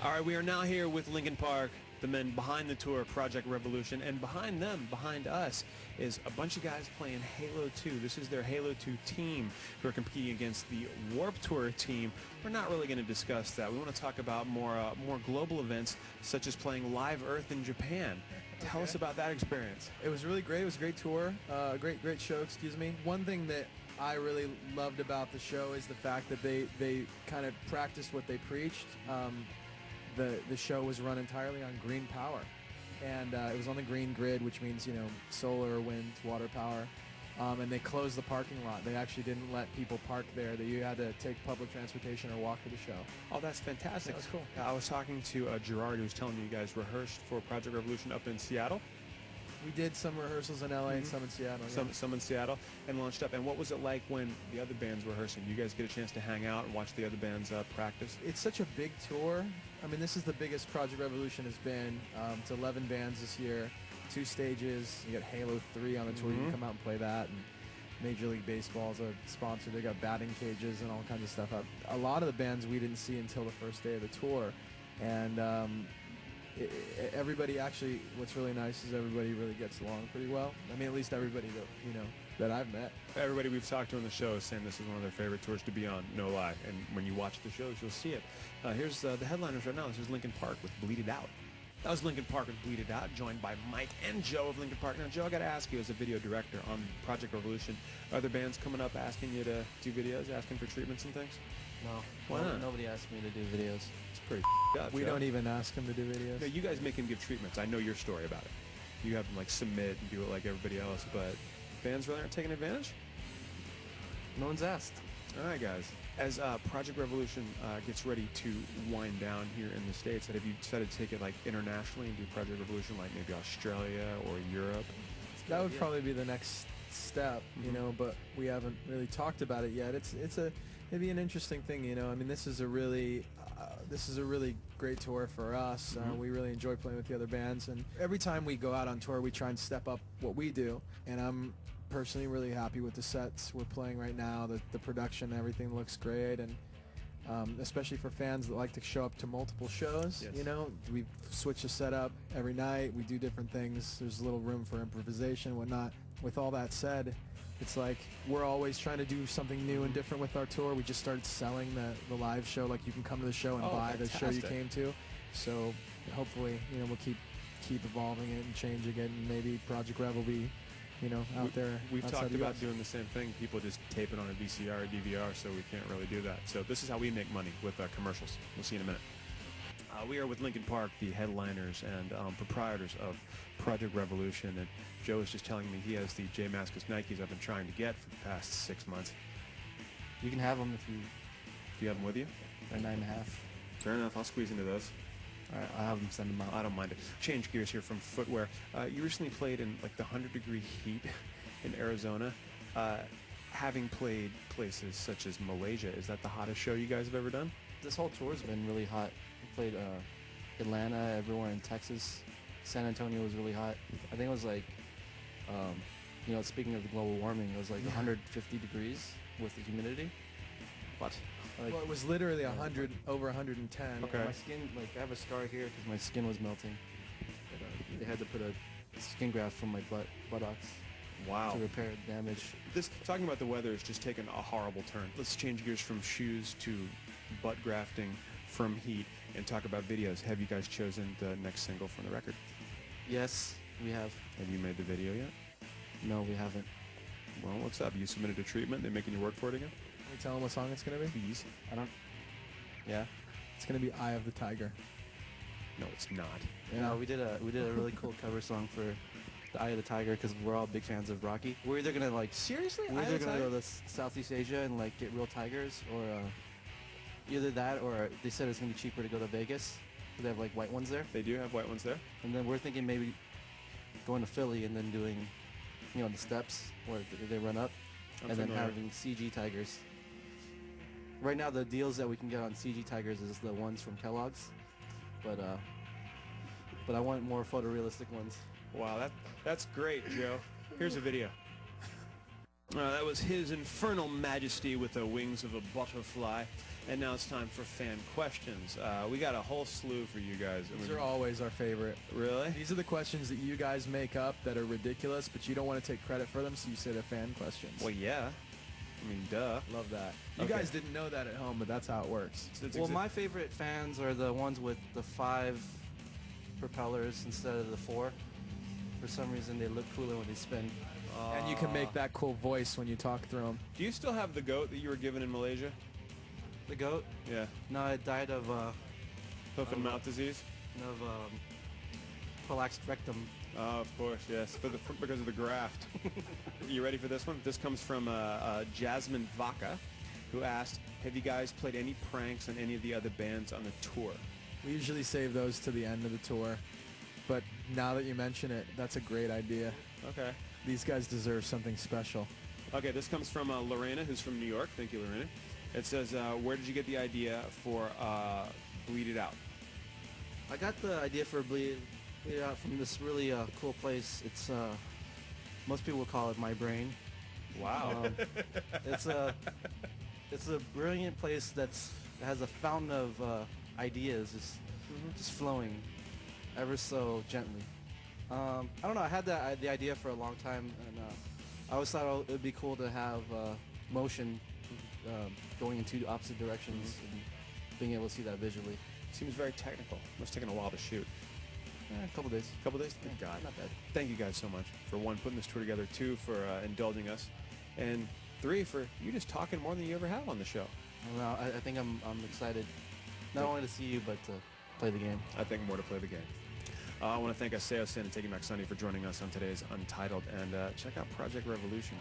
All right, we are now here with Linkin Park, the men behind the tour, Projekt Revolution, and behind them, behind us, is a bunch of guys playing Halo 2. This is their Halo 2 team who are competing against the Warped Tour team. We're not really going to discuss that. We want to talk about more global events, such as playing Live Earth in Japan. Tell us about that experience. It was really great. It was a great tour, great show, excuse me. One thing that I really loved about the show is the fact that they kind of practiced what they preached. The show was run entirely on green power, and it was on the green grid, which means, you know, solar, wind, water power, and they closed the parking lot. They actually didn't let people park there, that you had to take public transportation or walk to the show. Oh, that's fantastic. That was cool. I was talking to Gerard, who was telling me you guys rehearsed for Projekt Revolution up in Seattle. We did some rehearsals in LA and some in Seattle. Some in Seattle, and launched up. And what was it like when the other bands were rehearsing? You guys get a chance to hang out and watch the other bands practice? It's such a big tour. I mean, this is the biggest Projekt Revolution has been. It's 11 bands this year, 2 stages. You got Halo 3 on the tour. You can come out and play that. And Major League Baseball is a sponsor. They got batting cages and all kinds of stuff. A lot of the bands we didn't see until the first day of the tour. And everybody actually, what's really nice is everybody really gets along pretty well. I mean, at least everybody that, you know, that I've met. Everybody we've talked to on the show is saying this is one of their favorite tours to be on, no lie. And when you watch the shows, you'll see it. Here's the headliners right now. This is Linkin Park with Bleed It Out. That was Linkin Park with Bleed It Out, joined by Mike and Joe of Linkin Park. Now, Joe, I got to ask you, as a video director on Projekt Revolution, are there bands coming up asking you to do videos, asking for treatments and things? No. Why not? Nobody asked me to do videos. It's pretty up, We Joe. don't even ask them to do videos. No, you guys make him give treatments. I know your story about it. You have him like submit and do it like everybody else, but bands really aren't taking advantage? No one's asked. All right, guys. As Projekt Revolution gets ready to wind down here in the States, have you decided to take it like internationally and do Projekt Revolution like maybe Australia or Europe? That would probably be the next step, you know, but we haven't really talked about it yet. It'd be an interesting thing, you know. I mean, this is a really great tour for us. We really enjoy playing with the other bands, and every time we go out on tour, we try and step up what we do. And I'm personally really happy with the sets we're playing right now. The production, everything looks great, and especially for fans that like to show up to multiple shows. Yes. You know, we switch the setup every night. We do different things. There's a little room for improvisation and whatnot. With all that said, it's like we're always trying to do something new and different with our tour. We just started selling the live show. Like, you can come to the show and buy the show you came to. So hopefully, you know, we'll keep evolving it and changing it, and maybe Projekt Rev will be, you know, out there. We've outside talked the about US. doing the same thing. People just tape it on a VCR or DVR, so we can't really do that. So this is how we make money, with commercials. We'll see you in a minute. We are with Linkin Park, the headliners and proprietors of Projekt Revolution, and Joe was just telling me he has the J Mascis Nikes I've been trying to get for the past 6 months. You can have them if you. Do you have them with you? They're 9.5. Fair enough. I'll squeeze into those. All right, I'll have them send them out. I don't mind it. Change gears here from footwear. You recently played in like the 100-degree heat in Arizona. Having played places such as Malaysia, is that the hottest show you guys have ever done? This whole tour's been really hot. We played Atlanta, everywhere in Texas. San Antonio was really hot. I think it was like, you know, speaking of the global warming, it was like 150 degrees with the humidity. What? Like, Well, it was literally 100 over 110. Okay. my skin, like, I have a scar here because my skin was melting. But, they had to put a skin graft from my buttocks Wow. to repair damage. Talking about the weather is just taking a horrible turn. Let's change gears from shoes to butt grafting from heat and talk about videos. Have you guys chosen the next single from the record? Yes, we have. Have you made the video yet? No, we haven't. Well, what's up? You submitted a treatment. They're making you work for it again? Can we tell them what song it's going to be? Please. I don't. Yeah. It's going to be Eye of the Tiger. No, it's not. No, we did a really cool cover song for the Eye of the Tiger because we're all big fans of Rocky. We're either gonna like Seriously? we're either gonna go to Southeast Asia and like get real tigers, or either that, or they said it's gonna be cheaper to go to Vegas. They have like white ones there, They do have white ones there? and then we're thinking maybe going to Philly and then doing, you know, the steps where they run up, I'm and then familiar. having CG tigers. Right now, the deals that we can get on CG tigers is the ones from Kellogg's, but I want more photorealistic ones. Wow, that's great, Joe. Here's a video. That was His Infernal Majesty with the Wings of a Butterfly. And now it's time for fan questions. We got a whole slew for you guys. These are always our favorite. Really? These are the questions that you guys make up that are ridiculous, but you don't want to take credit for them, so you say they're fan questions. Well, yeah. I mean, duh. Love that. You Okay. guys didn't know that at home, but that's how it works. Well, my favorite fans are the ones with the 5 propellers instead of the 4. For some reason, they look cooler when they spin. And you can make that cool voice when you talk through them. Do you still have the goat that you were given in Malaysia? The goat? Yeah. No, it died of Hoof and mouth disease? prolapsed rectum. Oh, of course, yes. Because of the graft. You ready for this one? This comes from Jasmine Vaca, who asked, have you guys played any pranks on any of the other bands on the tour? We usually save those to the end of the tour, but now that you mention it, that's a great idea. Okay. These guys deserve something special. Okay, this comes from Lorena, who's from New York. Thank you, Lorena. It says, where did you get the idea for Bleed It Out? I got the idea for Bleed It Out from this really cool place. It's most people call it My Brain. Wow. It's a brilliant place that has a fountain of ideas just flowing ever so gently. I don't know. I had the idea for a long time, and I always thought it would be cool to have motion going in 2 opposite directions and being able to see that visually. Seems very technical. Must have taken a while to shoot. A couple days. A couple days? Good God. Not bad. Thank you guys so much for 1, putting this tour together, 2, for indulging us, and 3, for you just talking more than you ever have on the show. Well, I think I'm excited, not only to see you, but to play the game. I think more to play the game. I want to thank Aseo Sin and Taking Back Sunday for joining us on today's Untitled, and check out Projekt Revolution.